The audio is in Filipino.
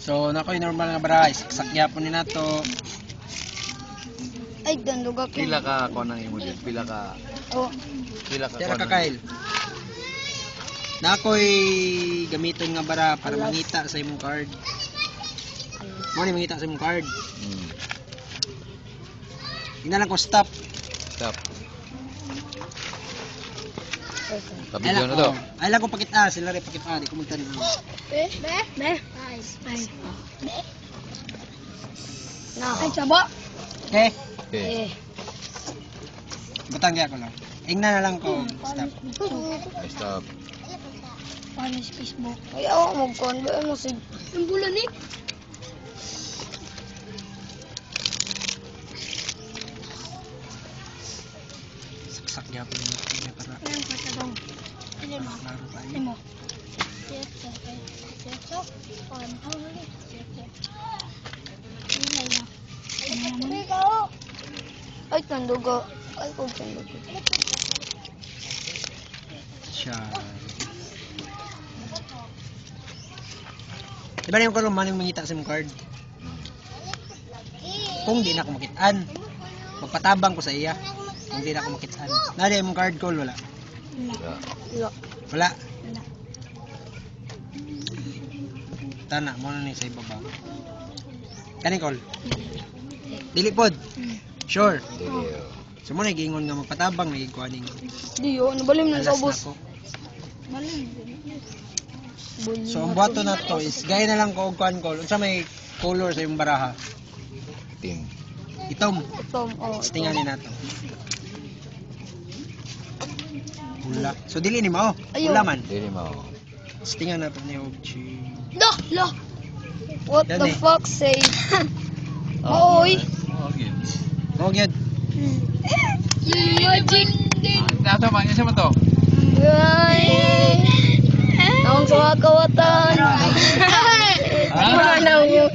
So nakoy normal nga bara, sakya po ni nato. Ay, dandog ako. Pila ka ako nang imo din? Pila ka... Oh. Pila ka Tira ako ka Kyle. Nakoy gamiton nga bara para mangita sa imong card. Mo ni mangita sa imong card. Ina lang ko stop. Stop. Kabidyo na to. Ay lang ko pakita, sila rin pakita, di ko magtanaw. Nice. Na. Ay, sabo. Okay? Okay. Butang kaya ko lang. Ingna na lang ko. Stop. Okay, stop. Paano sa Facebook? Ay, ako mag-convert mo si... Yung bulan eh. Sakya po ni para Ayan, patagong. Ano mo? klaro tayo. Ano mo? Ay, tandugo. Ay, kung tandugo. Siya. Diba na yung karoon man yung mangita sa imong card? Kung di na ako makitaan, magpatabang ko sa iya. Kung di na ako makitaan. Nada yung card call, wala. Yeah. Wala. Tana, mo na ni sa ibaba. Kani call? Dili pod. Sure. Dili. So mo nagingon nga magpatabang nagikuaning. Di yun, nabalim na sa Alas na ubos. ko. Balim. So ang buhato na to is gaya na lang ko og kuan call. Unsa may color sa imong baraha? Team. Itom. Tom, oh. Tingan ni nato. Hula. So dili ni mao. Ayaw. Hula man. Dili mo. Tingan na to ni og chi. Lah! What Yan the eh. fuck say? Maoy. Okay. Mao gyud. Magic. Nato man, isa man to. Ay. Ang suha kawatan. Ah? Ano yung